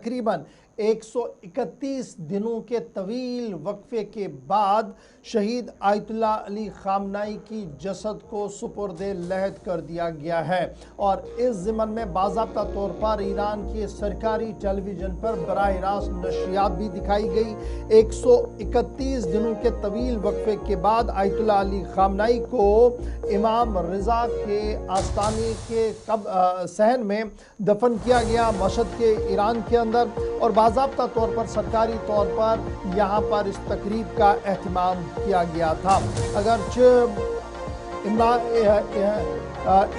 तकरीबन 131 दिनों के तवील वक्फे के बाद शहीद आयतुल्लाह अली खामनाई की जसद को सुपुर्दे लहद कर दिया गया है और इस ज़िमन में बाज़ाब्ता तौर पर ईरान के सरकारी टेलीविज़न पर बराह रास्त नशरियात भी दिखाई गई। 131 दिनों के तवील वक्फे के बाद आयतुल्लाह अली खामनाई को इमाम रिज़ा के आस्ताने के सहन में दफन किया गया मशहद के ईरान के अंदर और बाज़ाब्ता तौर पर सरकारी तौर पर यहाँ पर इस तकरीब का एहतमाम किया गया था। अगरचे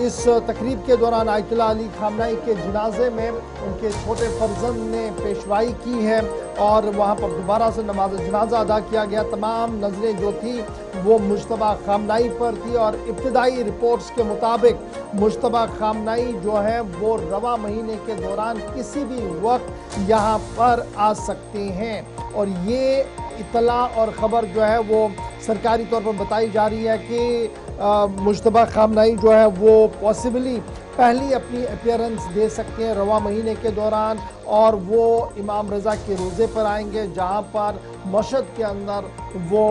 इस तकरीब के दौरान आयतुल्लाह अली खामनाई के जनाजे में उनके छोटे फर्जंद ने पेशवाई की है और वहाँ पर दोबारा से नमाज जनाजा अदा किया गया। तमाम नज़रें जो थी वो मुश्तबा खामनाई पर थी और इब्तिदाई रिपोर्ट्स के मुताबिक मुश्तबा खामनाई जो है वो रवा महीने के दौरान किसी भी वक्त यहाँ पर आ सकते हैं और ये इतला और ख़बर जो है वो सरकारी तौर पर बताई जा रही है कि मुश्तबा खामनाई जो है वो पॉसिबली पहली अपनी अपीयरेंस दे सकते हैं रवा महीने के दौरान और वो इमाम रज़ा के रोज़े पर आएंगे जहाँ पर मशहद के अंदर वो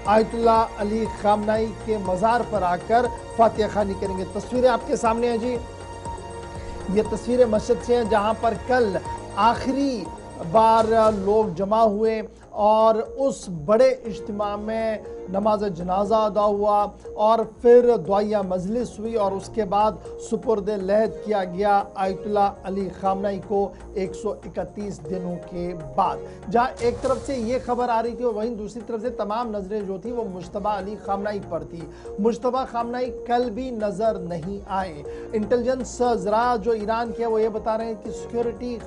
आयतुल्लाह अली खामनाई के मज़ार पर आकर फातिहा ख़वानी करेंगे। तस्वीरें आपके सामने हैं जी, ये तस्वीरें मस्जिद से हैं जहाँ पर कल आखिरी बार लोग जमा हुए और उस बड़े इज्तिमा में नमाज जनाजा अदा हुआ और फिर दुआया मजलिस हुई और उसके बाद सुपुर्द लहद किया गया आयतुल्लाह अली खामनाई को 131 दिनों के बाद। जहाँ एक तरफ से ये खबर आ रही थी और वहीं दूसरी तरफ से तमाम नज़रें जो थी वो मुश्तबा अली खामनाई पर थी। मुश्तबा खामनाई कल भी नज़र नहीं आए। इंटेलिजेंस ज़रा जो ईरान के वो ये बता रहे हैं कि सिक्योरिटी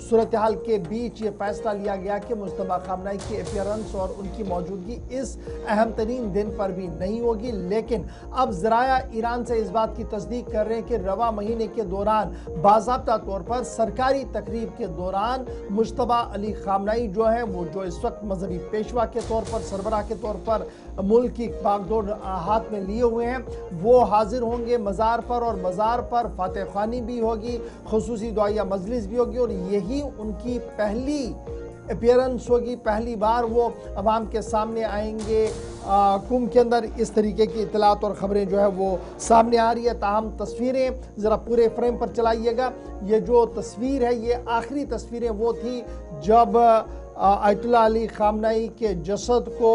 सूरत हाल के बीच ये फैसला लिया गया कि मुश्तबा खामनाई की अपीयरेंस और उनकी मौजूदगी इस अहम तरीन दिन पर भी नहीं होगी, लेकिन अब ज़राया ईरान से इस बात की तस्दीक कर रहे हैं कि रवा महीने के दौरान बाज़ाब्ता तौर पर सरकारी तकरीब के दौरान मुश्तबा अली खामनाई जो है वो जो इस वक्त मजहबी पेशवा के तौर पर सरबराह के तौर पर मुल्क की बागडोर हाथ में लिए हुए हैं, वो हाजिर होंगे मज़ार पर और मज़ार पर फातिहा ख़वानी भी होगी, खुसूसी दुआया मजलिस भी होगी और यही उनकी पहली अपीयरेंस होगी। पहली बार वो अवाम के सामने आएंगे। कुंभ के अंदर इस तरीके की इतलात और ख़बरें जो है वो सामने आ रही है। ताहम तस्वीरें ज़रा पूरे फ्रेम पर चलाइएगा। ये जो तस्वीर है ये आखिरी तस्वीरें वो थी जब आयतुल्लाह अली खामनाई के जसद को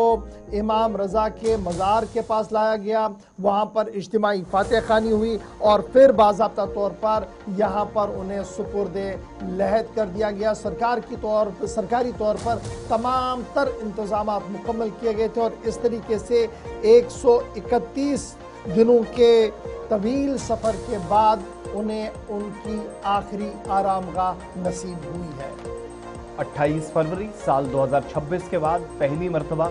इमाम रज़ा के मज़ार के पास लाया गया, वहाँ पर इज्तिमाई फातिहा ख़वानी हुई और फिर बाज़ाब्ता तौर पर यहाँ पर उन्हें सुपुर्दे लहद कर दिया गया। सरकारी तौर पर तमाम तर इंतज़ामात मुकम्मल किए गए थे और इस तरीके से 131 दिनों के तवील सफ़र के बाद उन्हें उनकी आखिरी आरामगाह नसीब हुई है। 28 फरवरी साल 2026 के बाद पहली मरतबा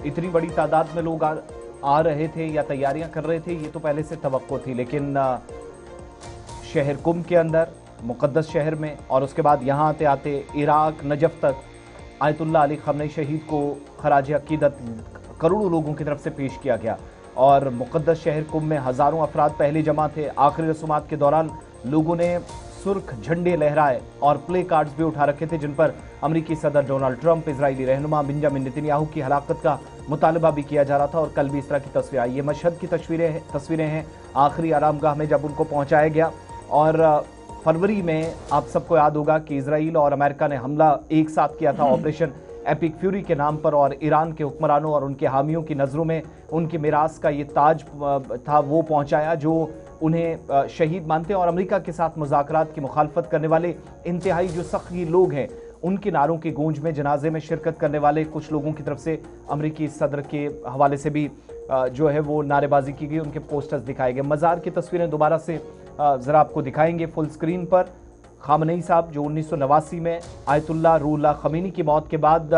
इतनी बड़ी तादाद में लोग आ रहे थे या तैयारियां कर रहे थे, ये तो पहले से तवक्को थी, लेकिन शहर कुंभ के अंदर मुक़द्दस शहर में और उसके बाद यहाँ आते आते इराक नजफ तक आयतुल्लाह अली खामनाई शहीद को खराज अकीदत करोड़ों लोगों की तरफ से पेश किया गया और मुक़द्दस शहर कुंभ में हज़ारों अफराद पहले जमा थे। आखिरी रसूमात के दौरान लोगों ने सुर्ख झंडे लहराए और प्ले कार्ड्स भी उठा रखे थे जिन पर अमरीकी सदर डोनाल्ड ट्रंप, इजरायली रहनुमा बेंजामिन नेतन्याहू की हलाकत का मुतालबा भी किया जा रहा था और कल भी इस तरह की तस्वीर आई। ये मशहद की तस्वीरें हैं आखिरी आरामगाह में जब उनको पहुंचाया गया और फरवरी में आप सबको याद होगा कि इजराइल और अमेरिका ने हमला एक साथ किया था ऑपरेशन एपिक फ्यूरी के नाम पर और ईरान के हुक्मरानों और उनके हामियों की नज़रों में उनकी मिरास का ये ताज था वो पहुंचाया जो उन्हें शहीद मानते हैं और अमेरिका के साथ मुज़ाकरात की मुखालफत करने वाले इंतहाई जो सख्ती लोग हैं उनके नारों की गूंज में जनाजे में शिरकत करने वाले कुछ लोगों की तरफ से अमेरिकी सदर के हवाले से भी जो है वो नारेबाजी की गई, उनके पोस्टर्स दिखाए गए। मज़ार की तस्वीरें दोबारा से ज़रा आपको दिखाएंगे फुल स्क्रीन पर। खामनेई साहब जो 1989 में आयतुल्लाह रूहुल्लाह ख़मीनी की मौत के बाद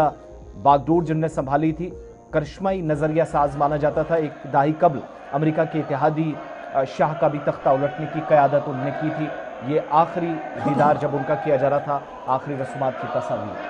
बागडोर जिन्होंने संभाली थी, करिश्माई नज़रिया साज माना जाता था। एक दहाई कबल अमेरिका के इत्तेहादी शाह का भी तख्ता उलटने की क़यादत उन्होंने की थी। ये आखिरी दीदार जब उनका किया जा रहा था, आखिरी रस्मात की तस्वीर।